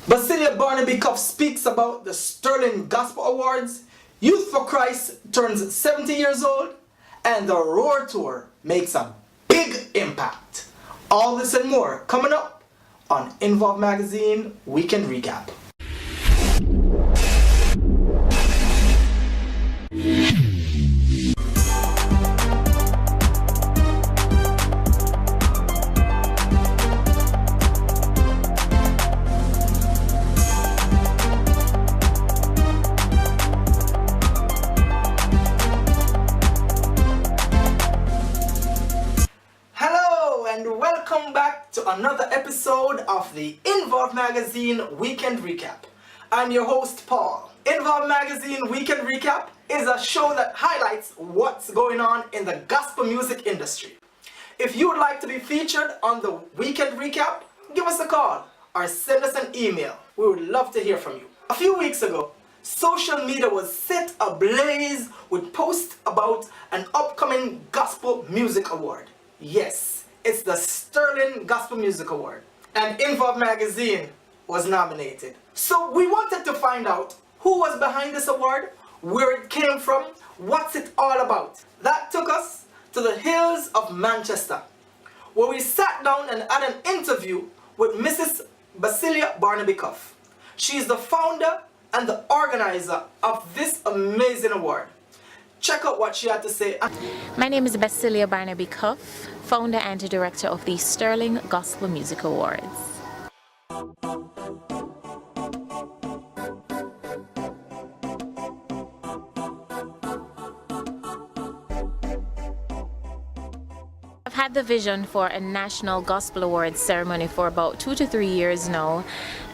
Basillia Barnaby Cup speaks about the Sterling Gospel Awards, Youth for Christ turns 70 years old, and the Roar Tour makes a big impact. All this and more coming up on Involve Magazine Weekend Recap. Welcome back to another episode of the Involve Magazine Weekend Recap. I'm your host, Paul. Involve Magazine Weekend Recap is a show that highlights what's going on in the gospel music industry. If you would like to be featured on the Weekend Recap, give us a call or send us an email. We would love to hear from you. A few weeks ago, social media was set ablaze with posts about an upcoming gospel music award. Yes. It's the Sterling Gospel Music Award, and Involve Magazine was nominated. So we wanted to find out who was behind this award, where it came from, what's it all about. That took us to the hills of Manchester, where we sat down and had an interview with Mrs. Basillia Barnaby Cuff. She's the founder and the organizer of this amazing award. Check out what she had to say. My name is Basillia Barnaby Cuff, founder and director of the Sterling Gospel Music Awards. I've had the vision for a National Gospel Awards ceremony for about 2 to 3 years now,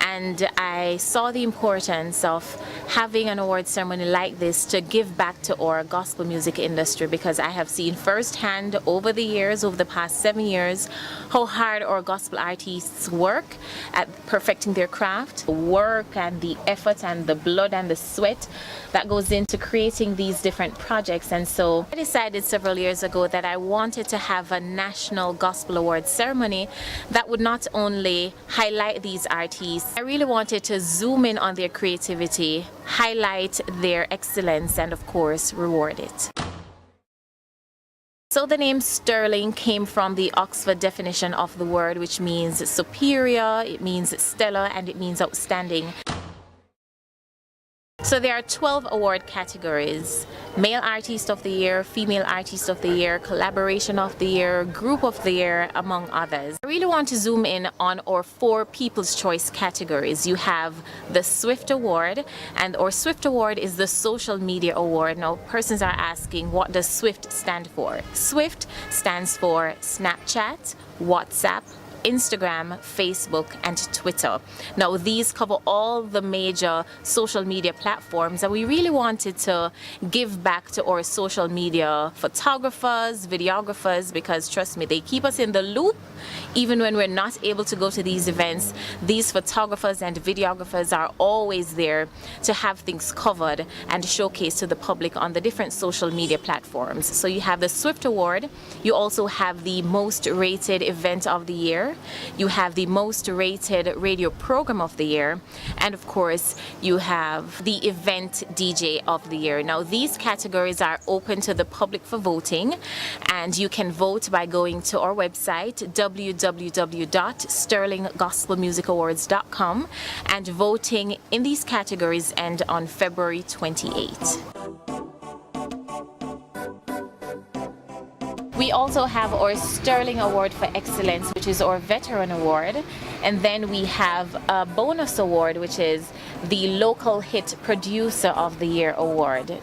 and I saw the importance of having an award ceremony like this to give back to our gospel music industry, because I have seen firsthand over the past 7 years, how hard our gospel artists work at perfecting their craft, the work and the effort and the blood and the sweat that goes into creating these different projects. And so I decided several years ago that I wanted to have a National Gospel Awards ceremony that would not only highlight these artists, I really wanted to zoom in on their creativity, highlight their excellence, and of course reward it. So the name Sterling came from the Oxford definition of the word, which means superior, it means stellar, and it means outstanding. So there are 12 award categories: Male Artist of the Year, Female Artist of the Year, Collaboration of the Year, Group of the Year, among others. I really want to zoom in on our 4 People's Choice categories. You have the Swift Award, and our Swift Award is the Social Media Award. Now, persons are asking, what does Swift stand for? Swift stands for Snapchat, WhatsApp, Instagram, Facebook, and Twitter. Now, these cover all the major social media platforms, and we really wanted to give back to our social media photographers, videographers, because trust me, they keep us in the loop. Even when we're not able to go to these events, these photographers and videographers are always there to have things covered and showcased to the public on the different social media platforms. So you have the Swift Award, you also have the Most Rated Event of the Year, you have the Most Rated Radio Program of the Year, and of course you have the Event DJ of the Year. Now, these categories are open to the public for voting, and you can vote by going to our website www.sterlinggospelmusicawards.com, and voting in these categories end on February 28th. We also have our Sterling Award for Excellence, which is our Veteran Award. And then we have a bonus award, which is the Local Hit Producer of the Year Award.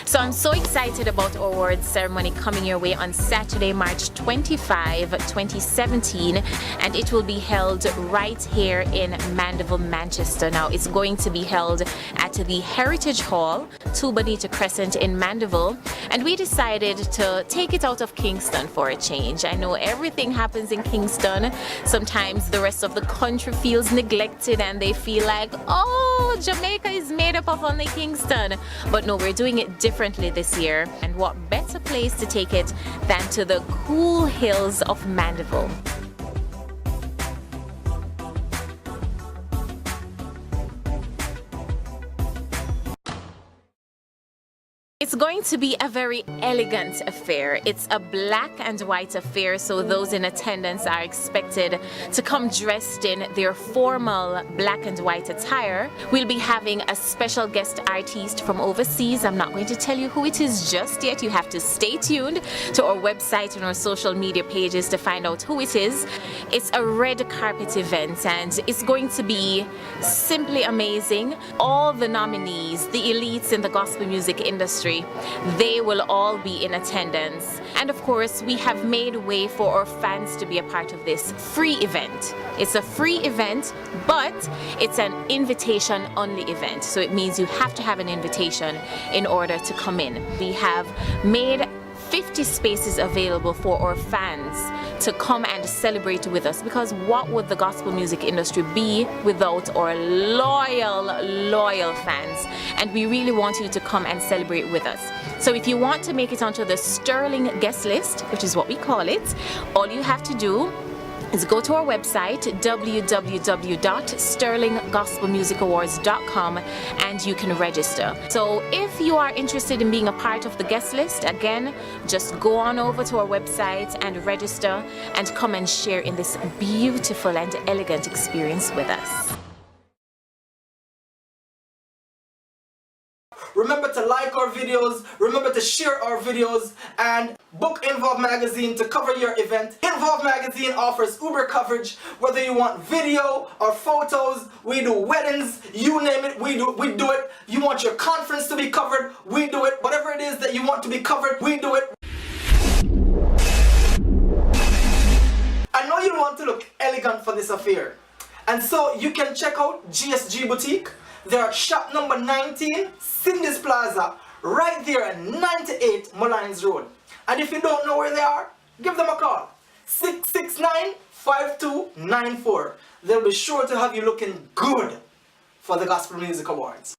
So I'm so excited about our awards ceremony coming your way on Saturday, March 25, 2017, and it will be held right here in Mandeville, Manchester. Now, it's going to be held at the Heritage Hall, 2 Bonita Crescent in Mandeville, and we decided to take it out of Kingston for a change. I know everything happens in Kingston. Sometimes the rest of the country feels neglected and they feel like, oh, Jamaica is made up of only Kingston. But no, we're doing it differently this year, and what better place to take it than to the cool hills of Mandeville. It's going to be a very elegant affair. It's a black and white affair, so those in attendance are expected to come dressed in their formal black and white attire. We'll be having a special guest artist from overseas. I'm not going to tell you who it is just yet. You have to stay tuned to our website and our social media pages to find out who it is. It's a red carpet event and it's going to be simply amazing. All the nominees, the elites in the gospel music industry, they will all be in attendance. And of course, we have made way for our fans to be a part of this free event. It's a free event, but it's an invitation-only event. So it means you have to have an invitation in order to come in. We have made 50 spaces available for our fans to come and celebrate with us, because what would the gospel music industry be without our loyal fans? And we really want you to come and celebrate with us. So if you want to make it onto the Sterling guest list, which is what we call it, all you have to do is go to our website www.sterlinggospelmusicawards.com and you can register. So if you are interested in being a part of the guest list, again, just go on over to our website and register and come and share in this beautiful and elegant experience with us. Remember to like our videos, remember to share our videos, and book Involve Magazine to cover your event. Involve Magazine offers Uber coverage, whether you want video or photos. We do weddings, you name it, we do it. You want your conference to be covered, we do it. Whatever it is that you want to be covered, we do it. I know you want to look elegant for this affair, and so you can check out GSG Boutique. They're at shop number 19, Cindy's Plaza, right there at 98 Mullines Road. And if you don't know where they are, give them a call. 669-5294. They'll be sure to have you looking good for the Gospel Music Awards.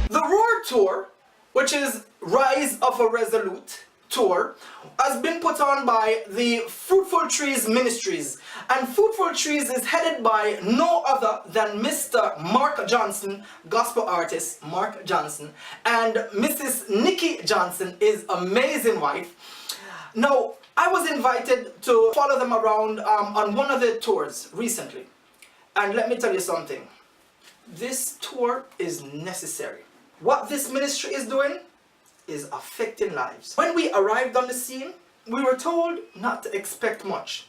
The Roar Tour, which is Rise of a Resolute Tour, has been put on by the Fruitful Trees Ministries, and Fruitful Trees is headed by no other than Mr. Marq Johnson, gospel artist Marq Johnson, and Mrs. Nikki Johnson, his amazing wife. Now, I was invited to follow them around on one of their tours recently, and let me tell you something, this tour is necessary. What this ministry is doing is affecting lives. When we arrived on the scene, we were told not to expect much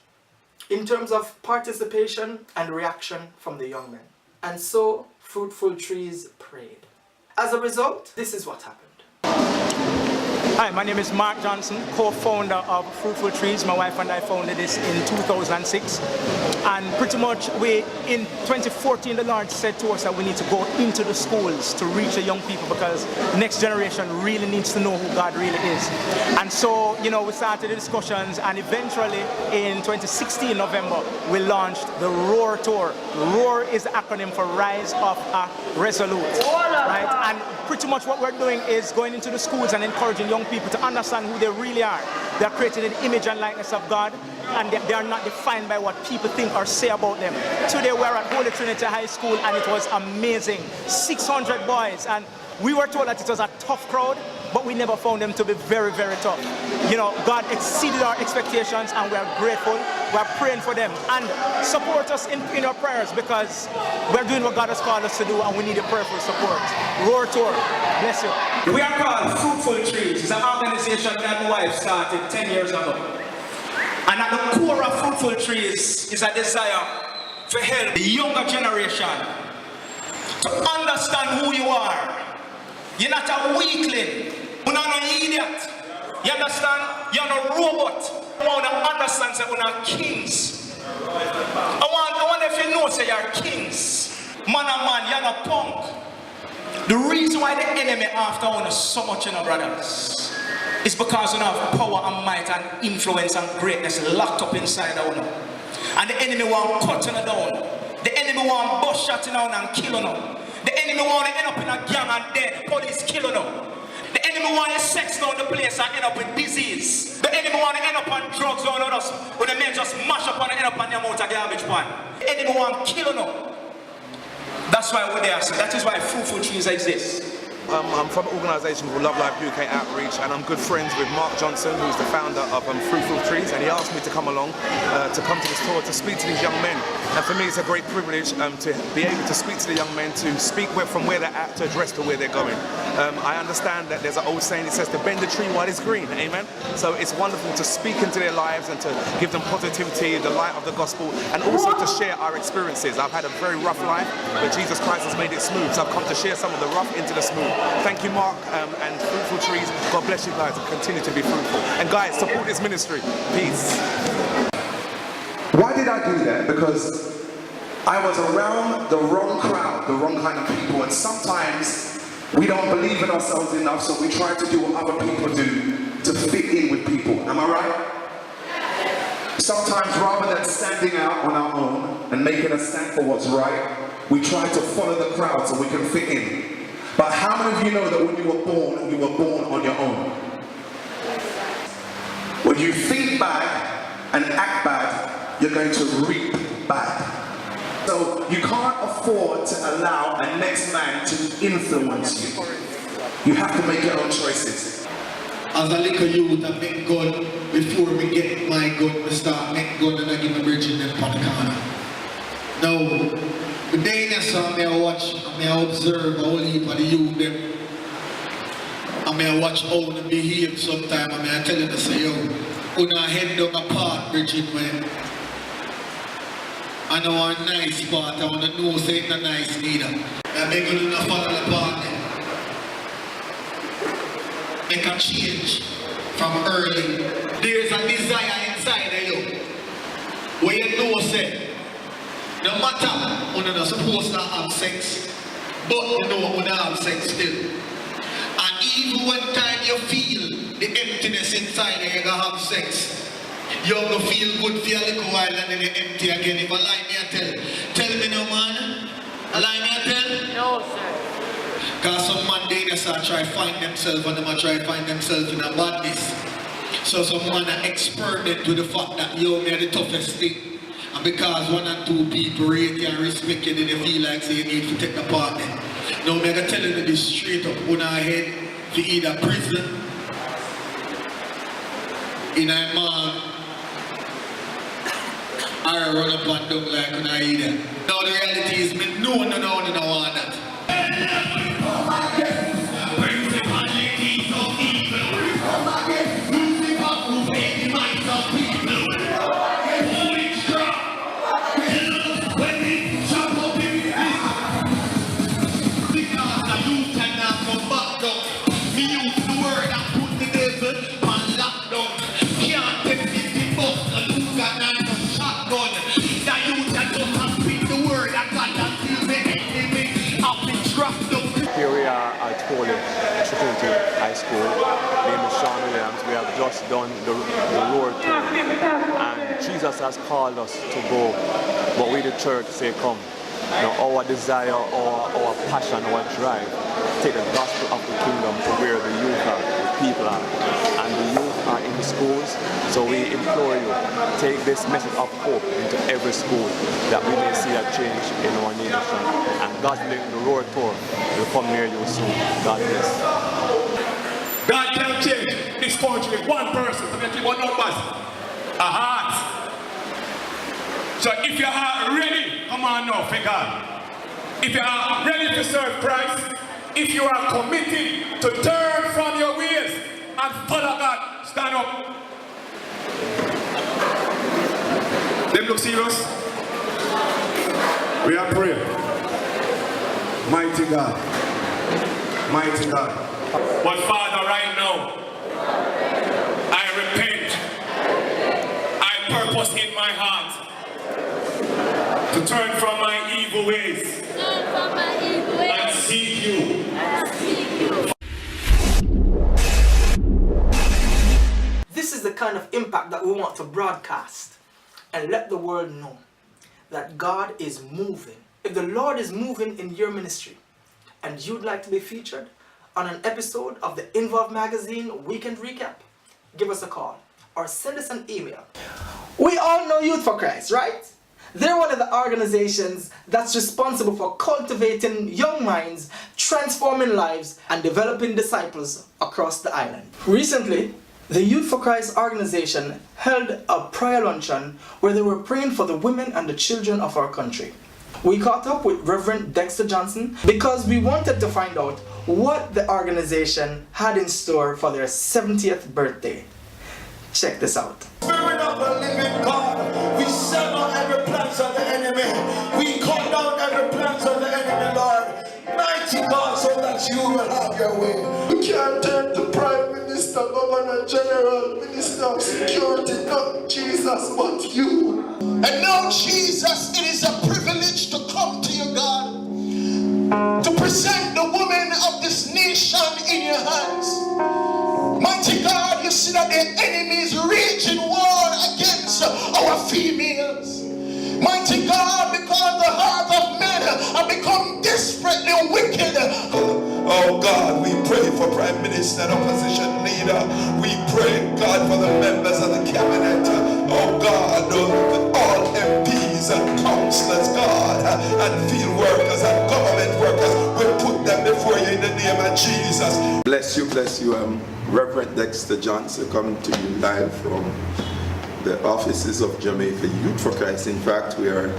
in terms of participation and reaction from the young men. And so, Fruitful Trees prayed. As a result, this is what happened. Hi, my name is Marq Johnson, co-founder of Fruitful Trees. My wife and I founded this in 2006. And pretty much in 2014, the Lord said to us that we need to go into the schools to reach the young people, because the next generation really needs to know who God really is. And so, we started the discussions, and eventually in 2016, November, we launched the Roar Tour. Roar is the acronym for Rise of a Resolute, right? And pretty much what we're doing is going into the schools and encouraging young people to understand who they really are. They're created in the image and likeness of God, and they are not defined by what people think or say about them. Today we're at Holy Trinity High School, and it was amazing. 600 boys, and we were told that it was a tough crowd, but we never found them to be very, very tough. God exceeded our expectations, and we are grateful. We're praying for them, and support us in your prayers, because we're doing what God has called us to do, and we need a prayerful support. Roar Tour, bless you. We are called Fruitful Trees. It's an organization that my wife started 10 years ago. And at the core of Fruitful Trees is a desire to help the younger generation to understand who you are. You're not a weakling. You're not an idiot. You understand? You're not a robot. I want to understand that we're not kings. I want if you know, say you're kings. Man and man, you're not punk. The reason why the enemy after us so much, brothers, is because we have power and might and influence and greatness locked up inside of us. And the enemy want cutting us down. The enemy want bust shotting down and killing us. The enemy want to end up in a gang and dead. Police killing us. The enemy want to sex down the place and end up with disease. The enemy want to end up on drugs on us, when the men just mash up and end up on their mouth a garbage pan. The enemy want killing us. That's why we're there. So that is why Fruitful Trees exist. I'm from an organisation called Love Life UK Outreach, and I'm good friends with Marq Johnson, who's the founder of Fruitful Trees, and he asked me to come along, to come to this tour to speak to these young men. And for me it's a great privilege to be able to speak to the young men, to speak from where they're at to address to where they're going. I understand that there's an old saying, it says to bend the tree while it's green, amen? So it's wonderful to speak into their lives and to give them positivity, the light of the gospel, and also to share our experiences. I've had a very rough life, but Jesus Christ has made it smooth, so I've come to share some of the rough into the smooth. Thank you, Marq, and Fruitful Trees. God bless you guys and continue to be fruitful. And guys, support this ministry. Peace. Why did I do that? Because I was around the wrong crowd, the wrong kind of people, and sometimes we don't believe in ourselves enough, so we try to do what other people do to fit in with people. Am I right? Sometimes rather than standing out on our own and making a stand for what's right, we try to follow the crowd so we can fit in. But how many of you know that when you were born on your own? When you think bad and act bad, you're going to reap bad. So you can't afford to allow a next man to influence you. You have to make your own choices. As a little youth, I make gun before we get my gun. We start make gun and I give a virgin them on the corner. Now, the day that I may watch, I may observe a whole heap of the youth them. I may watch how they behave sometimes. I may tell them to say, yo, una head down a part, Bridget, when I know a nice part, I want to know say it's not nice neither. I beg you to not follow the partner. Make a change from early. There's a desire inside of you where you know say, no matter when you're not supposed to have sex, but you know when you have sex still. And even when time you feel the emptiness inside and you're going to have sex, you're going to feel good for a little while and then you're empty again. If I lie me I tell me no man. I lie me I tell? No sir. Because some man they start try to find themselves and they try to find themselves in a badness. So some man experiment with the fact that you're the toughest thing. And because one and two people rate you and respect you, then you feel like say you need to take the part then. Now I'm going to tell you this straight up on our head for either prison, in a man, or run up and down like on a either. Now the reality is me no want that. Here we are at Holy Trinity High School. Name is Sean Williams. We have just done the Lord tour. And Jesus has called us to go. But we the church say come. Now our desire, our passion, our drive, take the gospel of the kingdom to where the youth are, the people are. And the youth are in the schools. So we implore you, take this message of hope into every school that we may see a change in our nation. And God willing, the Lord tour will come near you soon. God bless. God can change this country with one person, forget what numbers, a heart. So if you are ready, come on now, for God. If you are ready to serve Christ, if you are committed to turn from your ways and follow God, stand up. Them look serious. We are praying. Mighty God. Mighty God. But Father, right now, I repent. I purpose in my heart to turn from my evil ways and seek you. This is the kind of impact that we want to broadcast and let the world know that God is moving. If the Lord is moving in your ministry and you'd like to be featured on an episode of the Involve Magazine Weekend Recap, give us a call or send us an email. We all know Youth for Christ, right? They're one of the organizations that's responsible for cultivating young minds, transforming lives, and developing disciples across the island. Recently, the Youth for Christ organization held a prayer luncheon where they were praying for the women and the children of our country. We caught up with Reverend Dexter Johnson because we wanted to find out what the organization had in store for their 70th birthday. Check this out. Spirit of the living God, we sever every plans of the enemy. We cut down every plans of the enemy, Lord. Mighty God, so that you will have your way. We can't turn to Prime Minister, Governor General, Minister of Security, not Jesus, but you. And now, Jesus, it is a privilege to come to you, God, to present the women of this nation in your hands. Mighty God, you see that the enemy is raging war against our females. Mighty God, because the heart of men have become desperately wicked. Oh God, we pray for Prime Minister and Opposition Leader. We pray, God, for the members of the Cabinet. Oh God, all MPs and councillors, God, and field workers and government workers. We put them before you in the name of Jesus. Bless you. Reverend Dexter Johnson coming to you live from the offices of Jamaica Youth for Christ. In fact, we are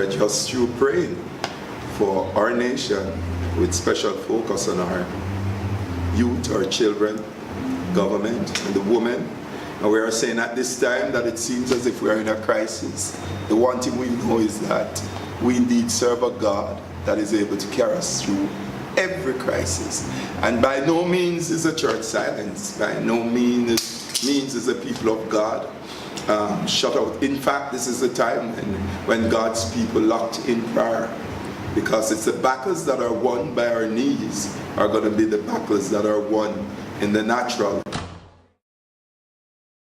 just through praying for our nation with special focus on our youth, our children, government, and the women. And we are saying at this time that it seems as if we are in a crisis. The one thing we know is that we indeed serve a God that is able to carry us through every crisis. And by no means is the church silenced. By no means is the people of God shut out. In fact, this is the time when God's people locked in prayer, because it's the battles that are won by our knees are going to be the battles that are won in the natural.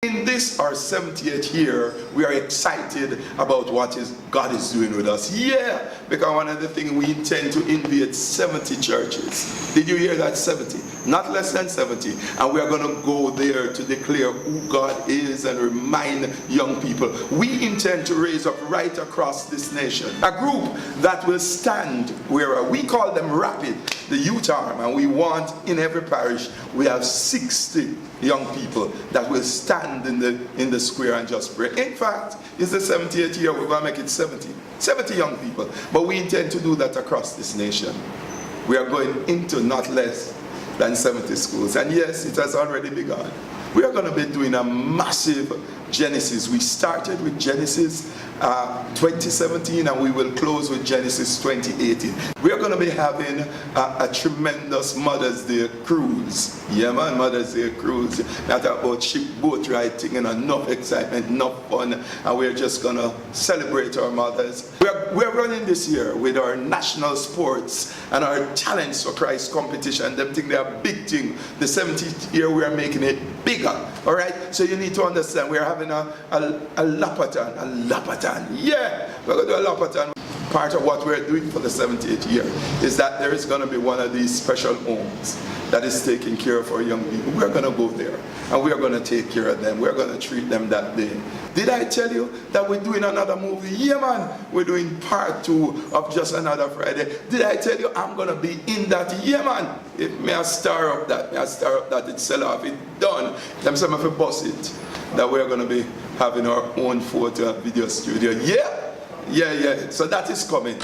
In this, our 70th year, we are excited about what God is doing with us. Yeah, because one of the things we intend to invade 70 churches. Did you hear that? 70. Not less than 70. And we are going to go there to declare who God is and remind young people. We intend to raise up right across this nation a group that will stand where we call them Rapid, the youth arm, and we want in every parish we have 60 young people that will stand in the square and just pray. In fact, it's the 70th year, we're going to make it 70 young people, but we intend to do that across this nation. We are going into not less than 70 schools, and yes, it has already begun. We are going to be doing a massive Genesis. We started with Genesis 2017 and we will close with Genesis 2018. We are going to be having a tremendous Mother's Day cruise. Yeah man, Mother's Day cruise. Not about ship boat riding and enough excitement, enough fun, and we're just going to celebrate our mothers. We're running this year with our national sports and our Talents for Christ competition. Them think they are big thing. The 70th year we are making it bigger. Alright? So you need to understand we are having a lapatan. Yeah, we're going to do a lapatan. Part of what we're doing for the 78th year is that there is going to be one of these special homes that is taking care of our young people. We're going to go there and we're going to take care of them. We're going to treat them that day. Did I tell you that we're doing another movie? Yeah man, we're doing part 2 of Just Another Friday. Did I tell you I'm going to be in that? Yeah man, if may I star up that, it's sell off, it's done. Them some of the boss it. That we're going to be having our own photo and video studio. Yeah. So that is coming.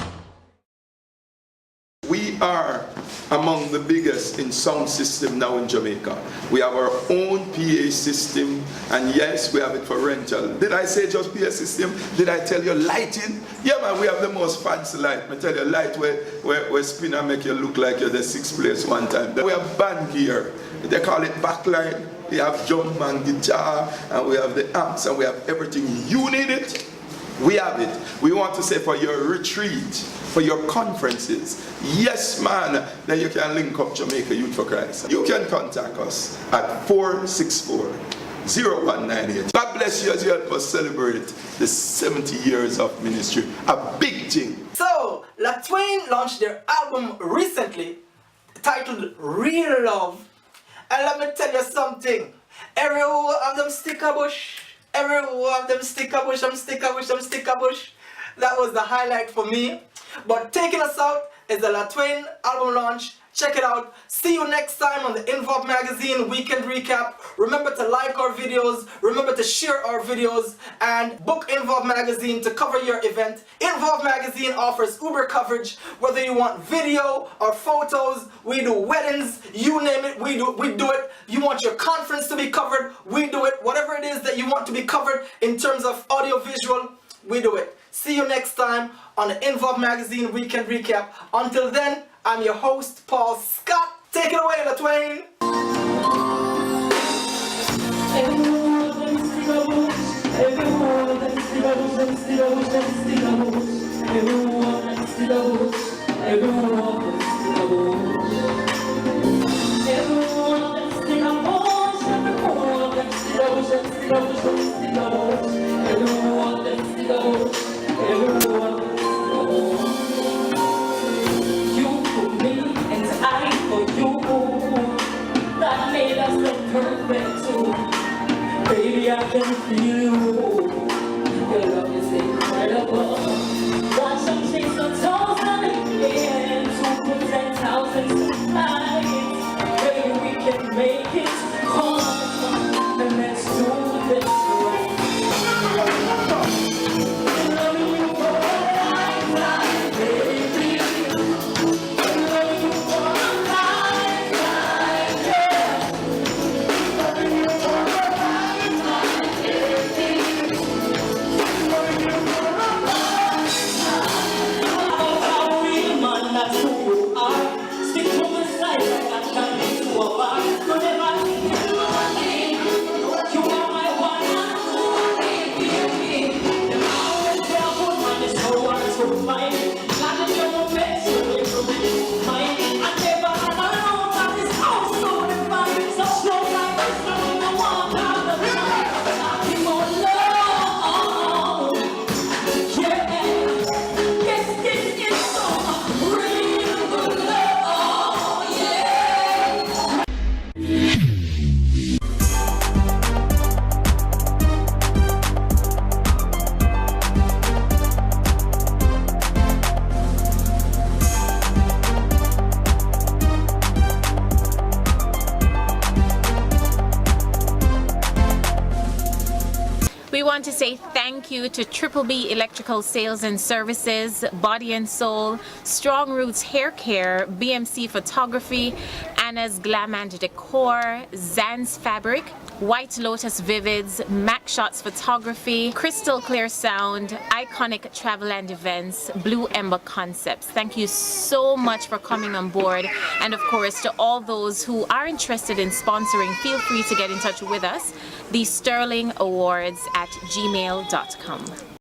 We are among the biggest in sound system now in Jamaica. We have our own PA system, and yes, we have it for rental. Did I say just PA system? Did I tell you lighting? Yeah man, we have the most fancy light. I tell you, light where spin and make you look like you're the 6th place one time. We have band gear. They call it backline. We have drum and guitar, and we have the amps, and we have everything. You need it, we have it. We want to say for your retreat, for your conferences, yes man, then you can link up Jamaica Youth for Christ. You can contact us at 464-0198. God bless you as you help us celebrate the 70 years of ministry. A big thing. So, Latwain launched their album recently titled Real Love. And let me tell you something. Every one of them stick a bush. Every one of them stick a bush, I'm stick a bush. That was the highlight for me. But taking us out is the Latwain album launch. Check it out. See you next time on the Involve Magazine Weekend Recap. Remember to like our videos, remember to share our videos, and book Involve Magazine to cover your event. Involve Magazine offers Uber coverage, whether you want video or photos. We do weddings, you name it, we do it. You want your conference to be covered, we do it. Whatever it is that you want to be covered in terms of audio visual, we do it. See you next time on the Involve Magazine Weekend Recap. Until then, I'm your host, Paul Scott. Take it away, Latwain. Perfect too. Baby, I can feel you. Your love is incredible. Watch them chase the toes and again to protect thousands of lives. Baby, we can make it. Come on, and let's do this right. Loving you for a lifetime, baby. Loving you for a lifetime, yeah. We want to say thank you to Triple B Electrical Sales and Services, Body and Soul, Strong Roots Hair Care, BMC Photography, Anna's Glam and Decor, Zan's Fabric, White Lotus Vivids, Mac Shots Photography, Crystal Clear Sound, Iconic Travel and Events, Blue Ember Concepts. Thank you so much for coming on board. And of course, to all those who are interested in sponsoring, feel free to get in touch with us. The Sterling Awards at gmail.com.